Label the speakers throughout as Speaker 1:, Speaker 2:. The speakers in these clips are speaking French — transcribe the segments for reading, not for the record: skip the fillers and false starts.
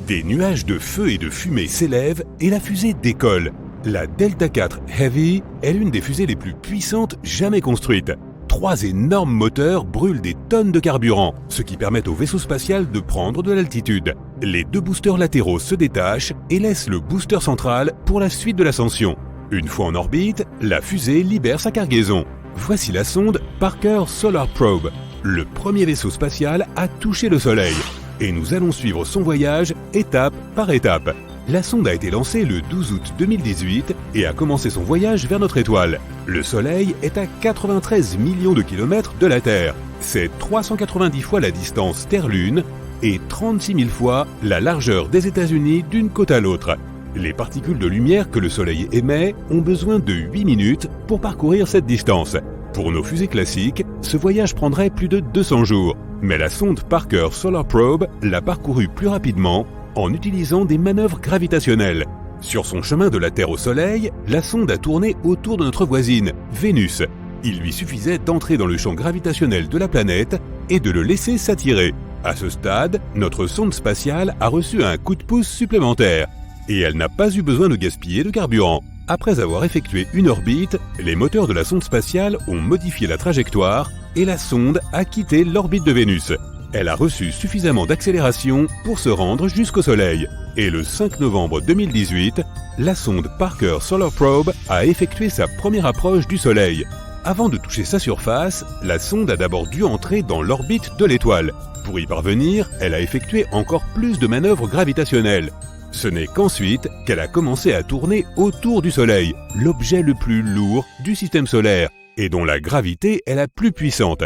Speaker 1: Des nuages de feu et de fumée s'élèvent et la fusée décolle. La Delta IV Heavy est l'une des fusées les plus puissantes jamais construites. 3 énormes moteurs brûlent des tonnes de carburant, ce qui permet au vaisseau spatial de prendre de l'altitude. Les 2 boosters latéraux se détachent et laissent le booster central pour la suite de l'ascension. Une fois en orbite, la fusée libère sa cargaison. Voici la sonde Parker Solar Probe, le premier vaisseau spatial à toucher le Soleil. Et nous allons suivre son voyage étape par étape. La sonde a été lancée le 12 août 2018 et a commencé son voyage vers notre étoile. Le Soleil est à 93 millions de kilomètres de la Terre. C'est 390 fois la distance Terre-Lune et 36 000 fois la largeur des États-Unis d'une côte à l'autre. Les particules de lumière que le Soleil émet ont besoin de 8 minutes pour parcourir cette distance. Pour nos fusées classiques, ce voyage prendrait plus de 200 jours. Mais la sonde Parker Solar Probe l'a parcouru plus rapidement en utilisant des manœuvres gravitationnelles. Sur son chemin de la Terre au Soleil, la sonde a tourné autour de notre voisine, Vénus. Il lui suffisait d'entrer dans le champ gravitationnel de la planète et de le laisser s'attirer. À ce stade, notre sonde spatiale a reçu un coup de pouce supplémentaire. Et elle n'a pas eu besoin de gaspiller de carburant. Après avoir effectué une orbite, les moteurs de la sonde spatiale ont modifié la trajectoire et la sonde a quitté l'orbite de Vénus. Elle a reçu suffisamment d'accélération pour se rendre jusqu'au Soleil. Et le 5 novembre 2018, la sonde Parker Solar Probe a effectué sa première approche du Soleil. Avant de toucher sa surface, la sonde a d'abord dû entrer dans l'orbite de l'étoile. Pour y parvenir, elle a effectué encore plus de manœuvres gravitationnelles. Ce n'est qu'ensuite qu'elle a commencé à tourner autour du Soleil, l'objet le plus lourd du système solaire, et dont la gravité est la plus puissante.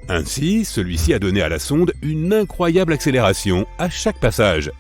Speaker 1: Ainsi, celui-ci a donné à la sonde une incroyable accélération à chaque passage.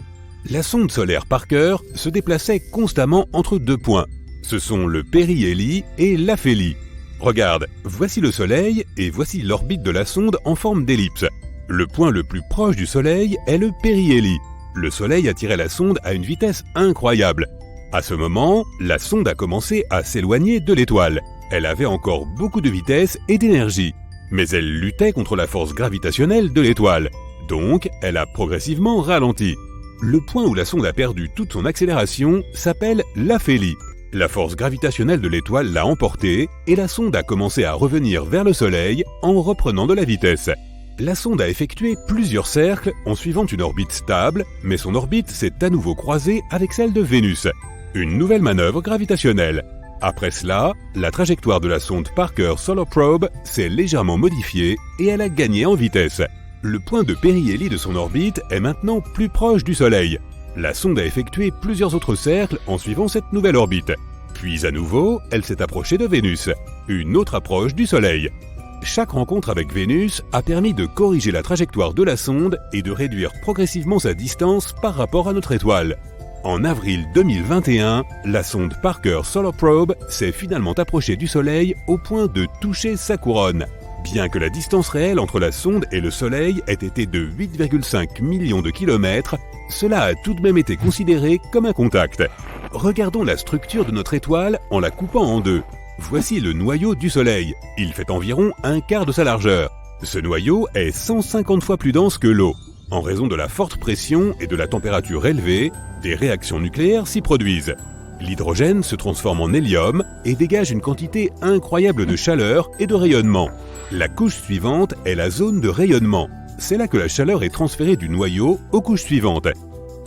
Speaker 1: La sonde solaire Parker se déplaçait constamment entre 2 points. Ce sont le périhélie et l'aphélie. Regarde, voici le Soleil et voici l'orbite de la sonde en forme d'ellipse. Le point le plus proche du Soleil est le périhélie. Le Soleil attirait la sonde à une vitesse incroyable. À ce moment, la sonde a commencé à s'éloigner de l'étoile. Elle avait encore beaucoup de vitesse et d'énergie, mais elle luttait contre la force gravitationnelle de l'étoile. Donc, elle a progressivement ralenti. Le point où la sonde a perdu toute son accélération s'appelle l'aphélie. La force gravitationnelle de l'étoile l'a emportée et la sonde a commencé à revenir vers le Soleil en reprenant de la vitesse. La sonde a effectué plusieurs cercles en suivant une orbite stable, mais son orbite s'est à nouveau croisée avec celle de Vénus. Une nouvelle manœuvre gravitationnelle. Après cela, la trajectoire de la sonde Parker Solar Probe s'est légèrement modifiée et elle a gagné en vitesse. Le point de périhélie de son orbite est maintenant plus proche du Soleil. La sonde a effectué plusieurs autres cercles en suivant cette nouvelle orbite. Puis à nouveau, elle s'est approchée de Vénus, une autre approche du Soleil. Chaque rencontre avec Vénus a permis de corriger la trajectoire de la sonde et de réduire progressivement sa distance par rapport à notre étoile. En avril 2021, la sonde Parker Solar Probe s'est finalement approchée du Soleil au point de toucher sa couronne. Bien que la distance réelle entre la sonde et le Soleil ait été de 8,5 millions de kilomètres, cela a tout de même été considéré comme un contact. Regardons la structure de notre étoile en la coupant en deux. Voici le noyau du Soleil. Il fait environ un quart de sa largeur. Ce noyau est 150 fois plus dense que l'eau. En raison de la forte pression et de la température élevée, des réactions nucléaires s'y produisent. L'hydrogène se transforme en hélium et dégage une quantité incroyable de chaleur et de rayonnement. La couche suivante est la zone de rayonnement. C'est là que la chaleur est transférée du noyau aux couches suivantes.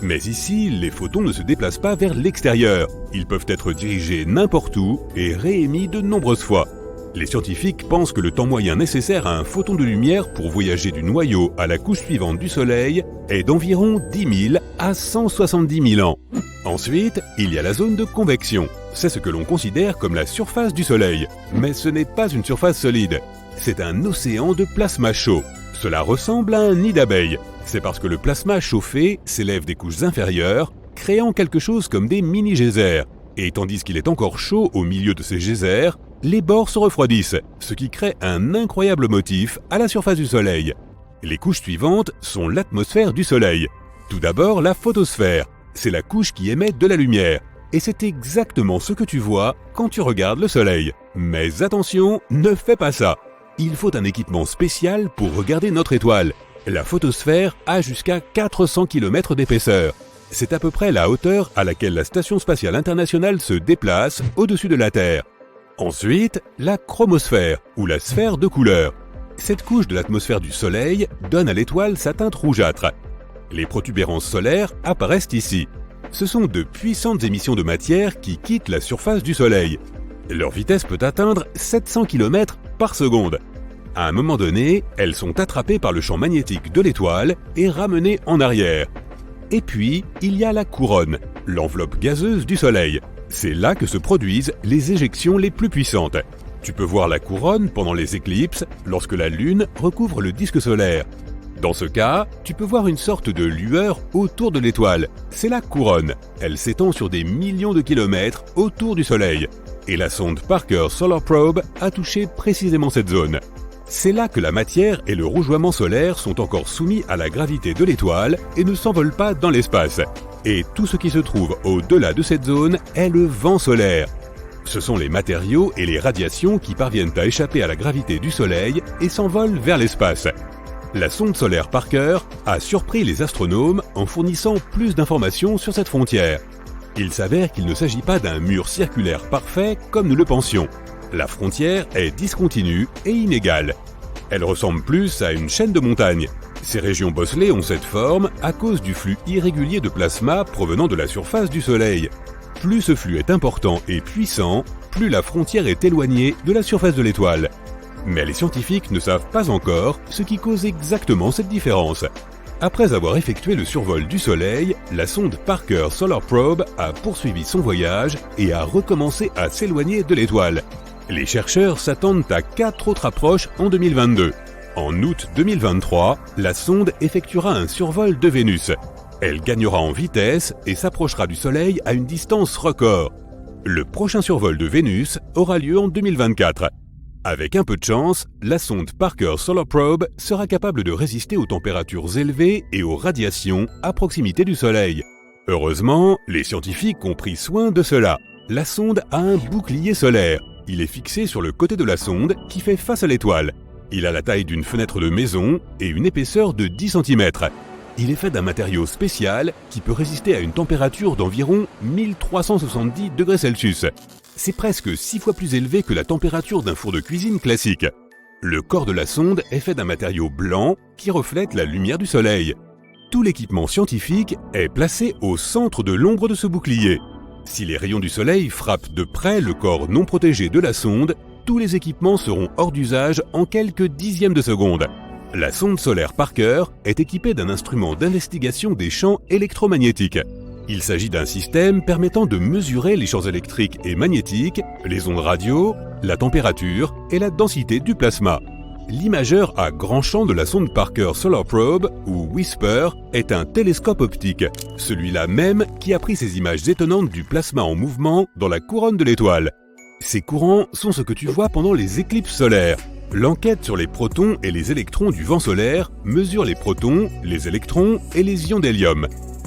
Speaker 1: Mais ici, les photons ne se déplacent pas vers l'extérieur. Ils peuvent être dirigés n'importe où et réémis de nombreuses fois. Les scientifiques pensent que le temps moyen nécessaire à un photon de lumière pour voyager du noyau à la couche suivante du Soleil est d'environ 10 000 à 170 000 ans. Ensuite, il y a la zone de convection. C'est ce que l'on considère comme la surface du Soleil. Mais ce n'est pas une surface solide. C'est un océan de plasma chaud. Cela ressemble à un nid d'abeilles. C'est parce que le plasma chauffé s'élève des couches inférieures, créant quelque chose comme des mini-geysers. Et tandis qu'il est encore chaud au milieu de ces geysers, les bords se refroidissent, ce qui crée un incroyable motif à la surface du Soleil. Les couches suivantes sont l'atmosphère du Soleil. Tout d'abord, la photosphère. C'est la couche qui émet de la lumière. Et c'est exactement ce que tu vois quand tu regardes le Soleil. Mais attention, ne fais pas ça. Il faut un équipement spécial pour regarder notre étoile. La photosphère a jusqu'à 400 km d'épaisseur. C'est à peu près la hauteur à laquelle la Station spatiale internationale se déplace au-dessus de la Terre. Ensuite, la chromosphère, ou la sphère de couleur. Cette couche de l'atmosphère du Soleil donne à l'étoile sa teinte rougeâtre. Les protubérances solaires apparaissent ici. Ce sont de puissantes émissions de matière qui quittent la surface du Soleil. Leur vitesse peut atteindre 700 km par seconde. À un moment donné, elles sont attrapées par le champ magnétique de l'étoile et ramenées en arrière. Et puis, il y a la couronne, l'enveloppe gazeuse du Soleil. C'est là que se produisent les éjections les plus puissantes. Tu peux voir la couronne pendant les éclipses, lorsque la Lune recouvre le disque solaire. Dans ce cas, tu peux voir une sorte de lueur autour de l'étoile. C'est la couronne. Elle s'étend sur des millions de kilomètres autour du Soleil. Et la sonde Parker Solar Probe a touché précisément cette zone. C'est là que la matière et le rougeoiement solaire sont encore soumis à la gravité de l'étoile et ne s'envolent pas dans l'espace. Et tout ce qui se trouve au-delà de cette zone est le vent solaire. Ce sont les matériaux et les radiations qui parviennent à échapper à la gravité du Soleil et s'envolent vers l'espace. La sonde solaire Parker a surpris les astronomes en fournissant plus d'informations sur cette frontière. Il s'avère qu'il ne s'agit pas d'un mur circulaire parfait comme nous le pensions. La frontière est discontinue et inégale. Elle ressemble plus à une chaîne de montagnes. Ces régions bosselées ont cette forme à cause du flux irrégulier de plasma provenant de la surface du Soleil. Plus ce flux est important et puissant, plus la frontière est éloignée de la surface de l'étoile. Mais les scientifiques ne savent pas encore ce qui cause exactement cette différence. Après avoir effectué le survol du Soleil, la sonde Parker Solar Probe a poursuivi son voyage et a recommencé à s'éloigner de l'étoile. Les chercheurs s'attendent à 4 autres approches en 2022. En août 2023, la sonde effectuera un survol de Vénus. Elle gagnera en vitesse et s'approchera du Soleil à une distance record. Le prochain survol de Vénus aura lieu en 2024. Avec un peu de chance, la sonde Parker Solar Probe sera capable de résister aux températures élevées et aux radiations à proximité du Soleil. Heureusement, les scientifiques ont pris soin de cela. La sonde a un bouclier solaire. Il est fixé sur le côté de la sonde qui fait face à l'étoile. Il a la taille d'une fenêtre de maison et une épaisseur de 10 cm. Il est fait d'un matériau spécial qui peut résister à une température d'environ 1370 degrés Celsius. C'est presque 6 fois plus élevé que la température d'un four de cuisine classique. Le corps de la sonde est fait d'un matériau blanc qui reflète la lumière du Soleil. Tout l'équipement scientifique est placé au centre de l'ombre de ce bouclier. Si les rayons du Soleil frappent de près le corps non protégé de la sonde, tous les équipements seront hors d'usage en quelques dixièmes de seconde. La sonde solaire Parker est équipée d'un instrument d'investigation des champs électromagnétiques. Il s'agit d'un système permettant de mesurer les champs électriques et magnétiques, les ondes radio, la température et la densité du plasma. L'imageur à grand champ de la sonde Parker Solar Probe, ou WISPER, est un télescope optique, celui-là même qui a pris ces images étonnantes du plasma en mouvement dans la couronne de l'étoile. Ces courants sont ce que tu vois pendant les éclipses solaires. L'enquête sur les protons et les électrons du vent solaire mesure les protons, les électrons et les ions d'hélium.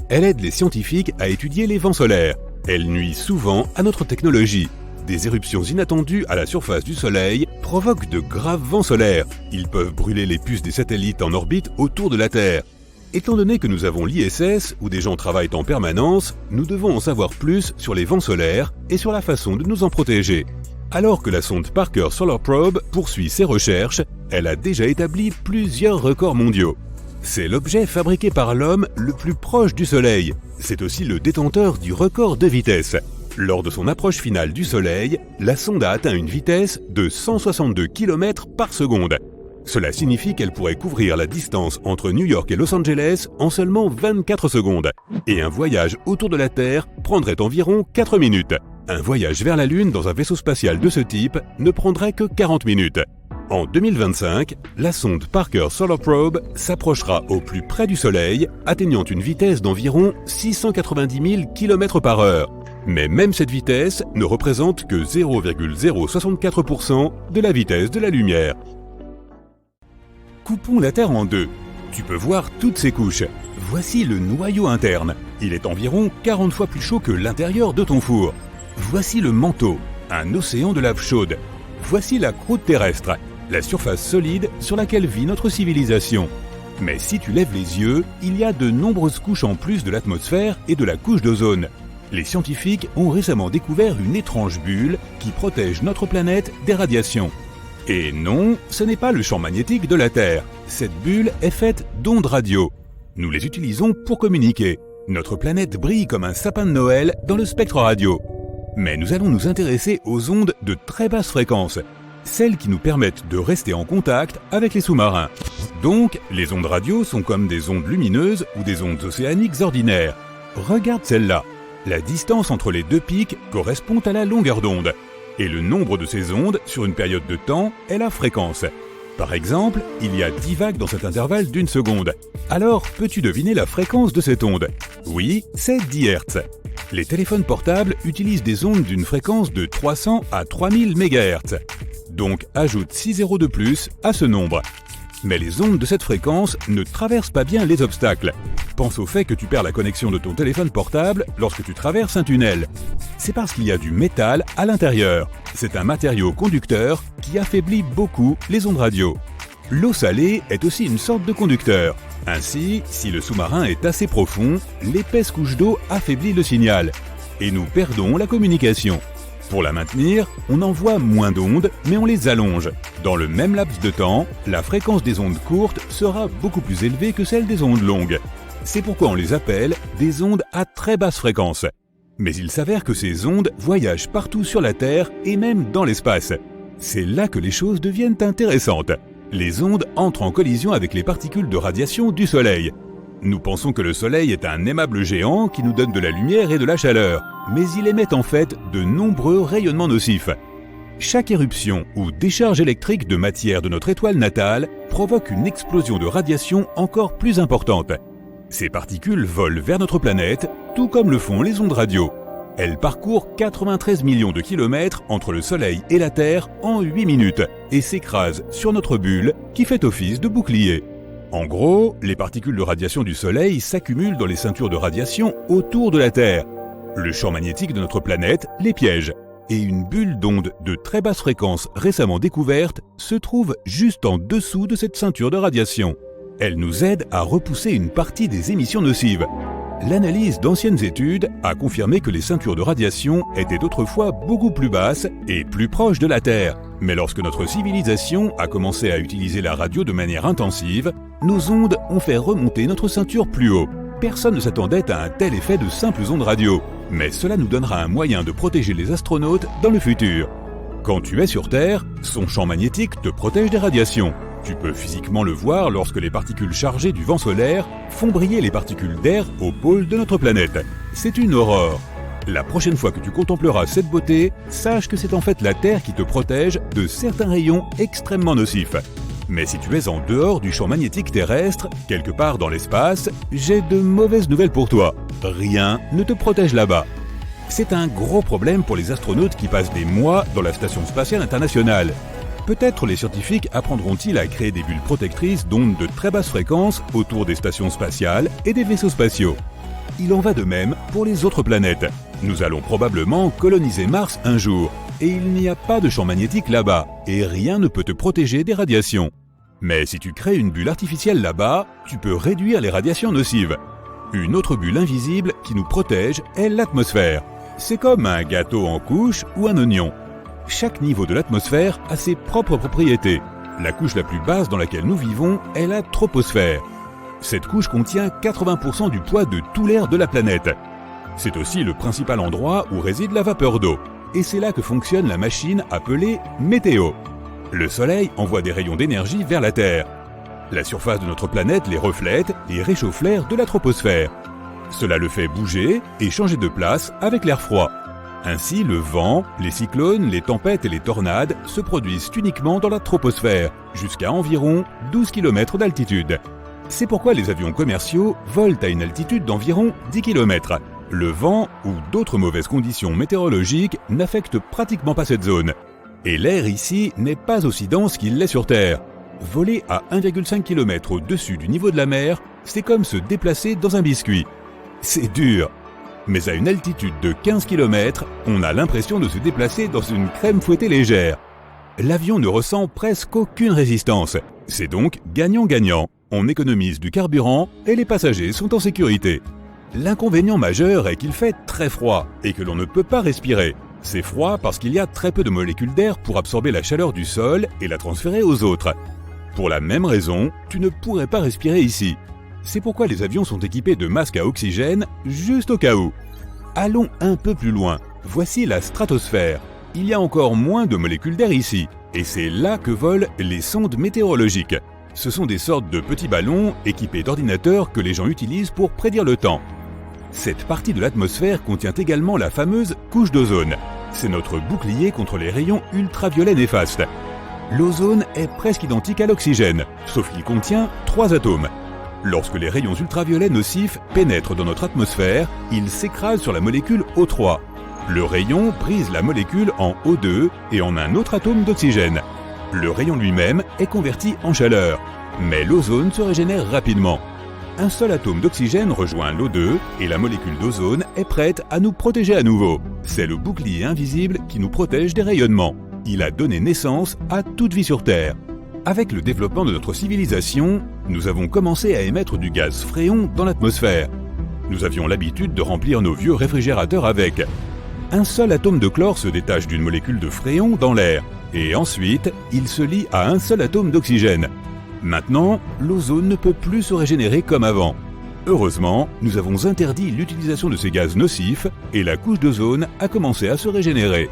Speaker 1: Elle aide les scientifiques à étudier les vents solaires. Elle nuit souvent à notre technologie. Des éruptions inattendues à la surface du Soleil provoquent de graves vents solaires. Ils peuvent brûler les puces des satellites en orbite autour de la Terre. Étant donné que nous avons l'ISS, où des gens travaillent en permanence, nous devons en savoir plus sur les vents solaires et sur la façon de nous en protéger. Alors que la sonde Parker Solar Probe poursuit ses recherches, elle a déjà établi plusieurs records mondiaux. C'est l'objet fabriqué par l'homme le plus proche du Soleil. C'est aussi le détenteur du record de vitesse. Lors de son approche finale du Soleil, la sonde a atteint une vitesse de 162 km par seconde. Cela signifie qu'elle pourrait couvrir la distance entre New York et Los Angeles en seulement 24 secondes. Et un voyage autour de la Terre prendrait environ 4 minutes. Un voyage vers la Lune dans un vaisseau spatial de ce type ne prendrait que 40 minutes. En 2025, la sonde Parker Solar Probe s'approchera au plus près du Soleil, atteignant une vitesse d'environ 690 000 km/h. Mais même cette vitesse ne représente que 0,064% de la vitesse de la lumière. Coupons la Terre en deux. Tu peux voir toutes ces couches. Voici le noyau interne. Il est environ 40 fois plus chaud que l'intérieur de ton four. Voici le manteau, un océan de lave chaude. Voici la croûte terrestre, la surface solide sur laquelle vit notre civilisation. Mais si tu lèves les yeux, il y a de nombreuses couches en plus de l'atmosphère et de la couche d'ozone. Les scientifiques ont récemment découvert une étrange bulle qui protège notre planète des radiations. Et non, ce n'est pas le champ magnétique de la Terre. Cette bulle est faite d'ondes radio. Nous les utilisons pour communiquer. Notre planète brille comme un sapin de Noël dans le spectre radio. Mais nous allons nous intéresser aux ondes de très basse fréquence, celles qui nous permettent de rester en contact avec les sous-marins. Donc, les ondes radio sont comme des ondes lumineuses ou des ondes océaniques ordinaires. Regarde celle-là. La distance entre les deux pics correspond à la longueur d'onde. Et le nombre de ces ondes sur une période de temps est la fréquence. Par exemple, il y a 10 vagues dans cet intervalle d'une seconde. Alors, peux-tu deviner la fréquence de cette onde? Oui, c'est 10 Hz. Les téléphones portables utilisent des ondes d'une fréquence de 300 à 3000 MHz. Donc, ajoute 6 zéros de plus à ce nombre. Mais les ondes de cette fréquence ne traversent pas bien les obstacles. Pense au fait que tu perds la connexion de ton téléphone portable lorsque tu traverses un tunnel. C'est parce qu'il y a du métal à l'intérieur. C'est un matériau conducteur qui affaiblit beaucoup les ondes radio. L'eau salée est aussi une sorte de conducteur. Ainsi, si le sous-marin est assez profond, l'épaisse couche d'eau affaiblit le signal. Et nous perdons la communication. Pour la maintenir, on envoie moins d'ondes, mais on les allonge. Dans le même laps de temps, la fréquence des ondes courtes sera beaucoup plus élevée que celle des ondes longues. C'est pourquoi on les appelle des ondes à très basse fréquence. Mais il s'avère que ces ondes voyagent partout sur la Terre et même dans l'espace. C'est là que les choses deviennent intéressantes. Les ondes entrent en collision avec les particules de radiation du Soleil. Nous pensons que le Soleil est un aimable géant qui nous donne de la lumière et de la chaleur, mais il émet en fait de nombreux rayonnements nocifs. Chaque éruption ou décharge électrique de matière de notre étoile natale provoque une explosion de radiation encore plus importante. Ces particules volent vers notre planète, tout comme le font les ondes radio. Elles parcourent 93 millions de kilomètres entre le Soleil et la Terre en 8 minutes et s'écrasent sur notre bulle qui fait office de bouclier. En gros, les particules de radiation du Soleil s'accumulent dans les ceintures de radiation autour de la Terre. Le champ magnétique de notre planète les piège. Et une bulle d'ondes de très basse fréquence récemment découverte se trouve juste en dessous de cette ceinture de radiation. Elle nous aide à repousser une partie des émissions nocives. L'analyse d'anciennes études a confirmé que les ceintures de radiation étaient autrefois beaucoup plus basses et plus proches de la Terre. Mais lorsque notre civilisation a commencé à utiliser la radio de manière intensive, nos ondes ont fait remonter notre ceinture plus haut. Personne ne s'attendait à un tel effet de simples ondes radio, mais cela nous donnera un moyen de protéger les astronautes dans le futur. Quand tu es sur Terre, son champ magnétique te protège des radiations. Tu peux physiquement le voir lorsque les particules chargées du vent solaire font briller les particules d'air au pôle de notre planète. C'est une aurore. La prochaine fois que tu contempleras cette beauté, sache que c'est en fait la Terre qui te protège de certains rayons extrêmement nocifs. Mais si tu es en dehors du champ magnétique terrestre, quelque part dans l'espace, j'ai de mauvaises nouvelles pour toi. Rien ne te protège là-bas. C'est un gros problème pour les astronautes qui passent des mois dans la Station spatiale internationale. Peut-être les scientifiques apprendront-ils à créer des bulles protectrices d'ondes de très basse fréquence autour des stations spatiales et des vaisseaux spatiaux. Il en va de même pour les autres planètes. Nous allons probablement coloniser Mars un jour, et il n'y a pas de champ magnétique là-bas, et rien ne peut te protéger des radiations. Mais si tu crées une bulle artificielle là-bas, tu peux réduire les radiations nocives. Une autre bulle invisible qui nous protège est l'atmosphère. C'est comme un gâteau en couche ou un oignon. Chaque niveau de l'atmosphère a ses propres propriétés. La couche la plus basse dans laquelle nous vivons est la troposphère. Cette couche contient 80% du poids de tout l'air de la planète. C'est aussi le principal endroit où réside la vapeur d'eau. Et c'est là que fonctionne la machine appelée météo. Le Soleil envoie des rayons d'énergie vers la Terre. La surface de notre planète les reflète et réchauffe l'air de la troposphère. Cela le fait bouger et changer de place avec l'air froid. Ainsi, le vent, les cyclones, les tempêtes et les tornades se produisent uniquement dans la troposphère, jusqu'à environ 12 km d'altitude. C'est pourquoi les avions commerciaux volent à une altitude d'environ 10 km. Le vent ou d'autres mauvaises conditions météorologiques n'affectent pratiquement pas cette zone. Et l'air ici n'est pas aussi dense qu'il l'est sur Terre. Voler à 1,5 km au-dessus du niveau de la mer, c'est comme se déplacer dans un biscuit. C'est dur. Mais à une altitude de 15 km, on a l'impression de se déplacer dans une crème fouettée légère. L'avion ne ressent presque aucune résistance. C'est donc gagnant-gagnant. On économise du carburant et les passagers sont en sécurité. L'inconvénient majeur est qu'il fait très froid et que l'on ne peut pas respirer. C'est froid parce qu'il y a très peu de molécules d'air pour absorber la chaleur du sol et la transférer aux autres. Pour la même raison, tu ne pourrais pas respirer ici. C'est pourquoi les avions sont équipés de masques à oxygène, juste au cas où. Allons un peu plus loin. Voici la stratosphère. Il y a encore moins de molécules d'air ici, et c'est là que volent les sondes météorologiques. Ce sont des sortes de petits ballons équipés d'ordinateurs que les gens utilisent pour prédire le temps. Cette partie de l'atmosphère contient également la fameuse couche d'ozone. C'est notre bouclier contre les rayons ultraviolets néfastes. L'ozone est presque identique à l'oxygène, sauf qu'il contient 3 atomes. Lorsque les rayons ultraviolets nocifs pénètrent dans notre atmosphère, ils s'écrasent sur la molécule O3. Le rayon brise la molécule en O2 et en un autre atome d'oxygène. Le rayon lui-même est converti en chaleur, mais l'ozone se régénère rapidement. Un seul atome d'oxygène rejoint l'O2 et la molécule d'ozone est prête à nous protéger à nouveau. C'est le bouclier invisible qui nous protège des rayonnements. Il a donné naissance à toute vie sur Terre. Avec le développement de notre civilisation, nous avons commencé à émettre du gaz fréon dans l'atmosphère. Nous avions l'habitude de remplir nos vieux réfrigérateurs avec. Un seul atome de chlore se détache d'une molécule de fréon dans l'air, et ensuite, il se lie à un seul atome d'oxygène. Maintenant, l'ozone ne peut plus se régénérer comme avant. Heureusement, nous avons interdit l'utilisation de ces gaz nocifs et la couche d'ozone a commencé à se régénérer.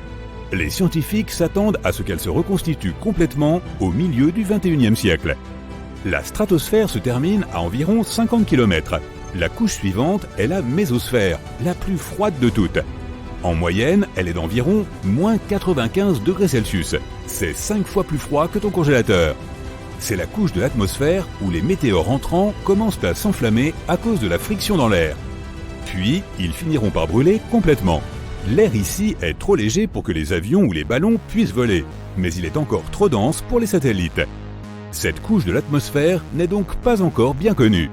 Speaker 1: Les scientifiques s'attendent à ce qu'elle se reconstitue complètement au milieu du XXIe siècle. La stratosphère se termine à environ 50 km. La couche suivante est la mésosphère, la plus froide de toutes. En moyenne, elle est d'environ moins 95 degrés Celsius. C'est 5 fois plus froid que ton congélateur. C'est la couche de l'atmosphère où les météores entrants commencent à s'enflammer à cause de la friction dans l'air. Puis, ils finiront par brûler complètement. L'air ici est trop léger pour que les avions ou les ballons puissent voler, mais il est encore trop dense pour les satellites. Cette couche de l'atmosphère n'est donc pas encore bien connue.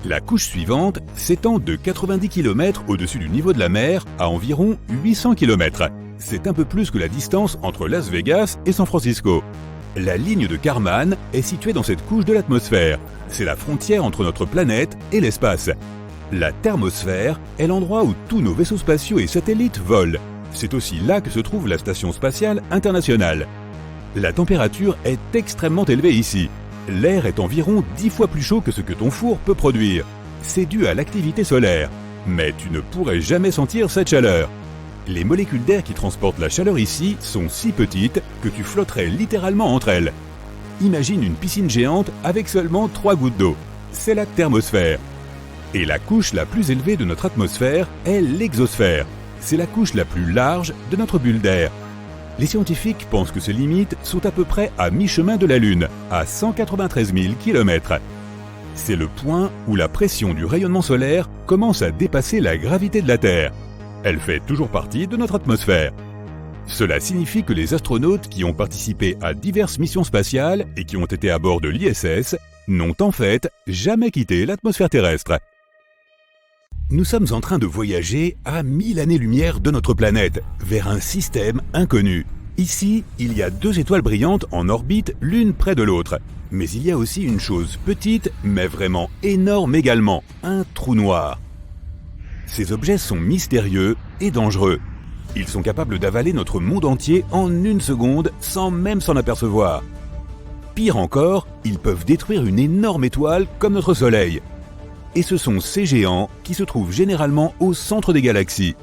Speaker 1: La couche suivante s'étend de 90 km au-dessus du niveau de la mer à environ 800 km. C'est un peu plus que la distance entre Las Vegas et San Francisco. La ligne de Kármán est située dans cette couche de l'atmosphère. C'est la frontière entre notre planète et l'espace. La thermosphère est l'endroit où tous nos vaisseaux spatiaux et satellites volent. C'est aussi là que se trouve la Station spatiale internationale. La température est extrêmement élevée ici. L'air est environ 10 fois plus chaud que ce que ton four peut produire. C'est dû à l'activité solaire. Mais tu ne pourrais jamais sentir cette chaleur. Les molécules d'air qui transportent la chaleur ici sont si petites que tu flotterais littéralement entre elles. Imagine une piscine géante avec seulement 3 gouttes d'eau. C'est la thermosphère. Et la couche la plus élevée de notre atmosphère est l'exosphère. C'est la couche la plus large de notre bulle d'air. Les scientifiques pensent que ces limites sont à peu près à mi-chemin de la Lune, à 193 000 km. C'est le point où la pression du rayonnement solaire commence à dépasser la gravité de la Terre. Elle fait toujours partie de notre atmosphère. Cela signifie que les astronautes qui ont participé à diverses missions spatiales et qui ont été à bord de l'ISS n'ont en fait jamais quitté l'atmosphère terrestre. Nous sommes en train de voyager à 1000 années-lumière de notre planète, vers un système inconnu. Ici, il y a 2 étoiles brillantes en orbite l'une près de l'autre. Mais il y a aussi une chose petite, mais vraiment énorme également, un trou noir. Ces objets sont mystérieux et dangereux. Ils sont capables d'avaler notre monde entier en 1 seconde sans même s'en apercevoir. Pire encore, ils peuvent détruire une énorme étoile comme notre Soleil. Et ce sont ces géants qui se trouvent généralement au centre des galaxies.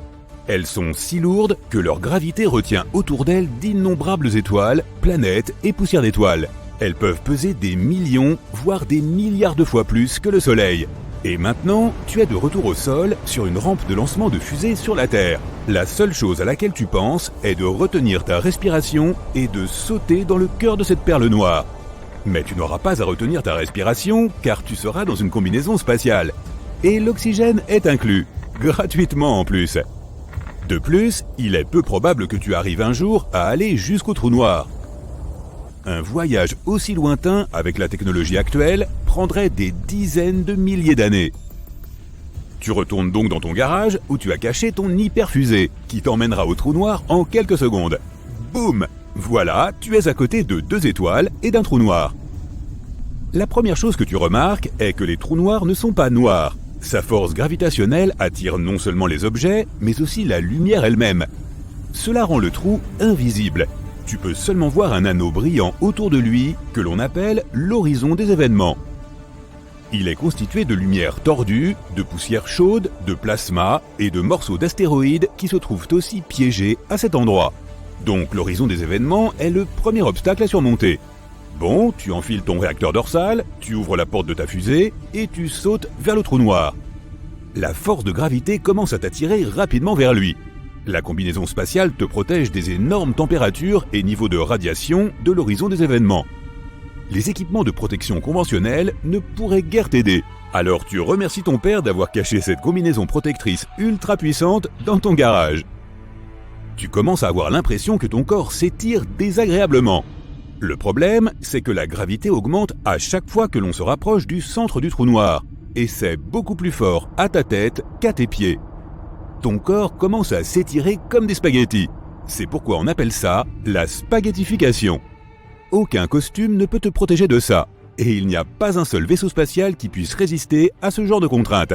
Speaker 1: Elles sont si lourdes que leur gravité retient autour d'elles d'innombrables étoiles, planètes et poussières d'étoiles. Elles peuvent peser des millions, voire des milliards de fois plus que le Soleil. Et maintenant, tu es de retour au sol sur une rampe de lancement de fusée sur la Terre. La seule chose à laquelle tu penses est de retenir ta respiration et de sauter dans le cœur de cette perle noire. Mais tu n'auras pas à retenir ta respiration car tu seras dans une combinaison spatiale. Et l'oxygène est inclus, gratuitement en plus. De plus, il est peu probable que tu arrives un jour à aller jusqu'au trou noir. Un voyage aussi lointain avec la technologie actuelle prendrait des dizaines de milliers d'années. Tu retournes donc dans ton garage où tu as caché ton hyperfusée qui t'emmènera au trou noir en quelques secondes. Boum! Voilà, tu es à côté de 2 étoiles et d'un trou noir. La première chose que tu remarques est que les trous noirs ne sont pas noirs. Sa force gravitationnelle attire non seulement les objets, mais aussi la lumière elle-même. Cela rend le trou invisible. Tu peux seulement voir un anneau brillant autour de lui que l'on appelle l'horizon des événements. Il est constitué de lumière tordue, de poussière chaude, de plasma et de morceaux d'astéroïdes qui se trouvent aussi piégés à cet endroit. Donc l'horizon des événements est le premier obstacle à surmonter. Bon, tu enfiles ton réacteur dorsal, tu ouvres la porte de ta fusée et tu sautes vers le trou noir. La force de gravité commence à t'attirer rapidement vers lui. La combinaison spatiale te protège des énormes températures et niveaux de radiation de l'horizon des événements. Les équipements de protection conventionnels ne pourraient guère t'aider. Alors tu remercies ton père d'avoir caché cette combinaison protectrice ultra puissante dans ton garage. Tu commences à avoir l'impression que ton corps s'étire désagréablement. Le problème, c'est que la gravité augmente à chaque fois que l'on se rapproche du centre du trou noir. Et c'est beaucoup plus fort à ta tête qu'à tes pieds. Ton corps commence à s'étirer comme des spaghettis. C'est pourquoi on appelle ça la spaghettification. Aucun costume ne peut te protéger de ça, et il n'y a pas un seul vaisseau spatial qui puisse résister à ce genre de contraintes.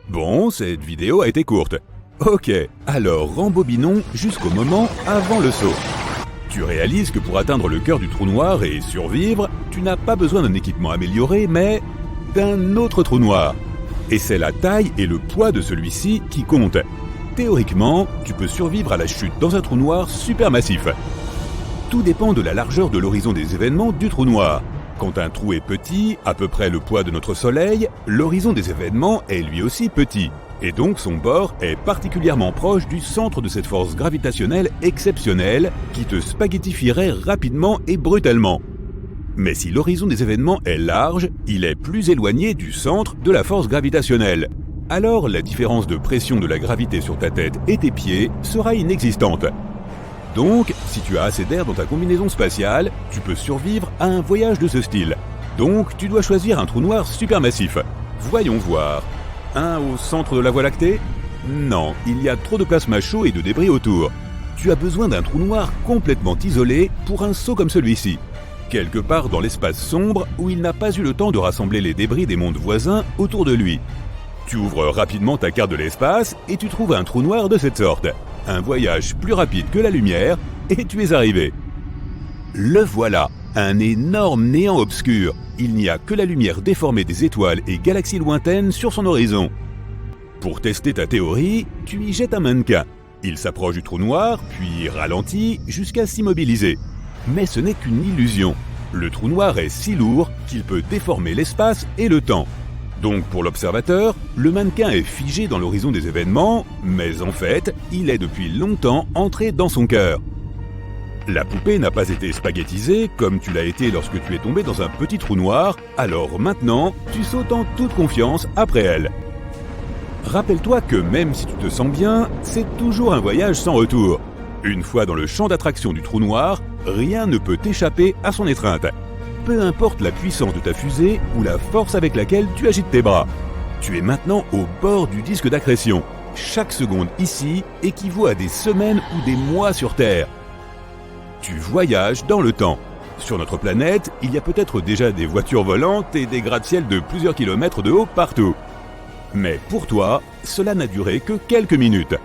Speaker 1: Bon, cette vidéo a été courte. Ok, alors rembobinons jusqu'au moment avant le saut. Tu réalises que pour atteindre le cœur du trou noir et survivre, tu n'as pas besoin d'un équipement amélioré, mais d'un autre trou noir. Et c'est la taille et le poids de celui-ci qui comptent. Théoriquement, tu peux survivre à la chute dans un trou noir supermassif. Tout dépend de la largeur de l'horizon des événements du trou noir. Quand un trou est petit, à peu près le poids de notre Soleil, l'horizon des événements est lui aussi petit. Et donc son bord est particulièrement proche du centre de cette force gravitationnelle exceptionnelle qui te spaghettifierait rapidement et brutalement. Mais si l'horizon des événements est large, il est plus éloigné du centre de la force gravitationnelle. Alors la différence de pression de la gravité sur ta tête et tes pieds sera inexistante. Donc, si tu as assez d'air dans ta combinaison spatiale, tu peux survivre à un voyage de ce style. Donc, tu dois choisir un trou noir supermassif. Voyons voir. Un au centre de la Voie lactée ? Non, il y a trop de plasma chaud et de débris autour. Tu as besoin d'un trou noir complètement isolé pour un saut comme celui-ci. Quelque part dans l'espace sombre où il n'a pas eu le temps de rassembler les débris des mondes voisins autour de lui. Tu ouvres rapidement ta carte de l'espace et tu trouves un trou noir de cette sorte. Un voyage plus rapide que la lumière et tu es arrivé. Le voilà, un énorme néant obscur. Il n'y a que la lumière déformée des étoiles et galaxies lointaines sur son horizon. Pour tester ta théorie, tu y jettes un mannequin. Il s'approche du trou noir, puis ralentit jusqu'à s'immobiliser. Mais ce n'est qu'une illusion. Le trou noir est si lourd qu'il peut déformer l'espace et le temps. Donc pour l'observateur, le mannequin est figé dans l'horizon des événements, mais en fait, il est depuis longtemps entré dans son cœur. La poupée n'a pas été spaghettisée comme tu l'as été lorsque tu es tombé dans un petit trou noir, alors maintenant, tu sautes en toute confiance après elle. Rappelle-toi que même si tu te sens bien, c'est toujours un voyage sans retour. Une fois dans le champ d'attraction du trou noir, rien ne peut t'échapper à son étreinte. Peu importe la puissance de ta fusée ou la force avec laquelle tu agites tes bras. Tu es maintenant au bord du disque d'accrétion. Chaque seconde ici équivaut à des semaines ou des mois sur Terre. Tu voyages dans le temps. Sur notre planète, il y a peut-être déjà des voitures volantes et des gratte-ciel de plusieurs kilomètres de haut partout. Mais pour toi, cela n'a duré que quelques minutes.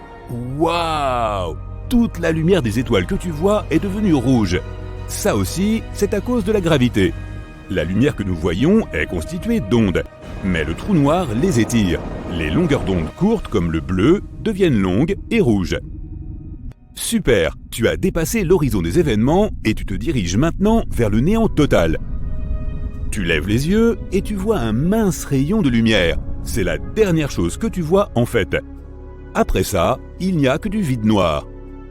Speaker 1: Waouh! Toute la lumière des étoiles que tu vois est devenue rouge. Ça aussi, c'est à cause de la gravité. La lumière que nous voyons est constituée d'ondes, mais le trou noir les étire. Les longueurs d'onde courtes comme le bleu deviennent longues et rouges. Super, tu as dépassé l'horizon des événements et tu te diriges maintenant vers le néant total. Tu lèves les yeux et tu vois un mince rayon de lumière. C'est la dernière chose que tu vois en fait. Après ça, il n'y a que du vide noir.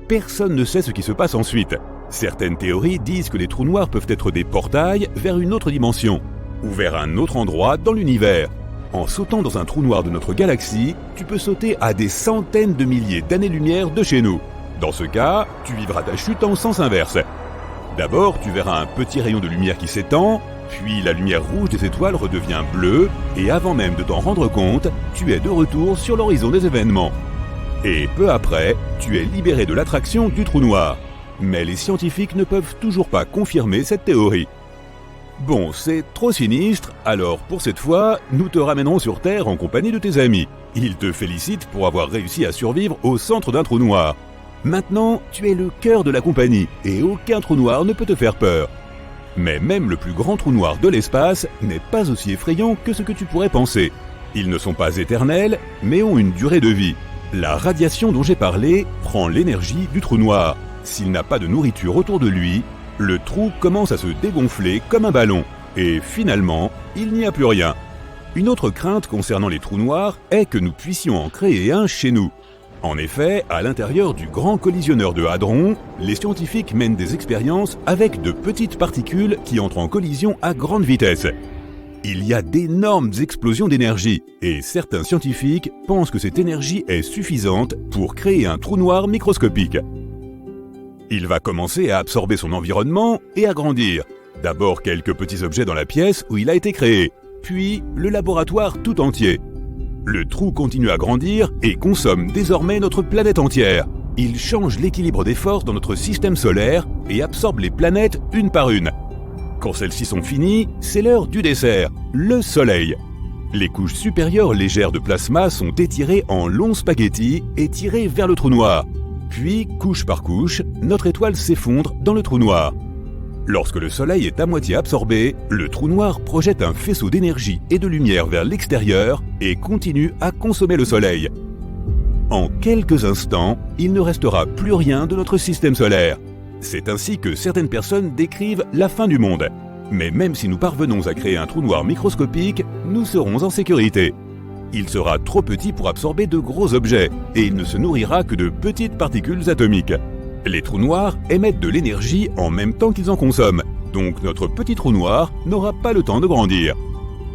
Speaker 1: Personne ne sait ce qui se passe ensuite. Certaines théories disent que les trous noirs peuvent être des portails vers une autre dimension, ou vers un autre endroit dans l'univers. En sautant dans un trou noir de notre galaxie, tu peux sauter à des centaines de milliers d'années-lumière de chez nous. Dans ce cas, tu vivras ta chute en sens inverse. D'abord, tu verras un petit rayon de lumière qui s'étend, puis la lumière rouge des étoiles redevient bleue, et avant même de t'en rendre compte, tu es de retour sur l'horizon des événements. Et peu après, tu es libéré de l'attraction du trou noir. Mais les scientifiques ne peuvent toujours pas confirmer cette théorie. Bon, c'est trop sinistre, alors pour cette fois, nous te ramènerons sur Terre en compagnie de tes amis. Ils te félicitent pour avoir réussi à survivre au centre d'un trou noir. Maintenant, tu es le cœur de la compagnie et aucun trou noir ne peut te faire peur. Mais même le plus grand trou noir de l'espace n'est pas aussi effrayant que ce que tu pourrais penser. Ils ne sont pas éternels, mais ont une durée de vie. La radiation dont j'ai parlé prend l'énergie du trou noir. S'il n'a pas de nourriture autour de lui, le trou commence à se dégonfler comme un ballon. Et finalement, il n'y a plus rien. Une autre crainte concernant les trous noirs est que nous puissions en créer un chez nous. En effet, à l'intérieur du grand collisionneur de Hadron, les scientifiques mènent des expériences avec de petites particules qui entrent en collision à grande vitesse. Il y a d'énormes explosions d'énergie et certains scientifiques pensent que cette énergie est suffisante pour créer un trou noir microscopique. Il va commencer à absorber son environnement et à grandir. D'abord quelques petits objets dans la pièce où il a été créé, puis le laboratoire tout entier. Le trou continue à grandir et consomme désormais notre planète entière. Il change l'équilibre des forces dans notre système solaire et absorbe les planètes une par une. Quand celles-ci sont finies, c'est l'heure du dessert, le Soleil. Les couches supérieures légères de plasma sont étirées en longs spaghettis et tirées vers le trou noir. Puis, couche par couche, notre étoile s'effondre dans le trou noir. Lorsque le Soleil est à moitié absorbé, le trou noir projette un faisceau d'énergie et de lumière vers l'extérieur et continue à consommer le Soleil. En quelques instants, il ne restera plus rien de notre système solaire. C'est ainsi que certaines personnes décrivent la fin du monde. Mais même si nous parvenons à créer un trou noir microscopique, nous serons en sécurité. Il sera trop petit pour absorber de gros objets et il ne se nourrira que de petites particules atomiques. Les trous noirs émettent de l'énergie en même temps qu'ils en consomment, donc notre petit trou noir n'aura pas le temps de grandir.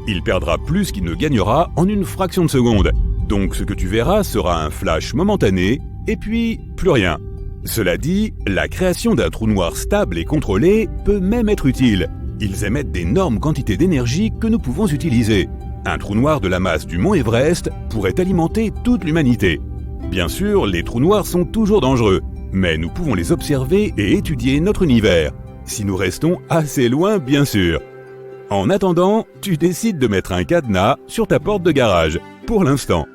Speaker 1: Il perdra plus qu'il ne gagnera en une fraction de seconde, donc ce que tu verras sera un flash momentané et puis plus rien. Cela dit, la création d'un trou noir stable et contrôlé peut même être utile. Ils émettent d'énormes quantités d'énergie que nous pouvons utiliser. Un trou noir de la masse du mont Everest pourrait alimenter toute l'humanité. Bien sûr, les trous noirs sont toujours dangereux, mais nous pouvons les observer et étudier notre univers, si nous restons assez loin bien sûr. En attendant, tu décides de mettre un cadenas sur ta porte de garage, pour l'instant.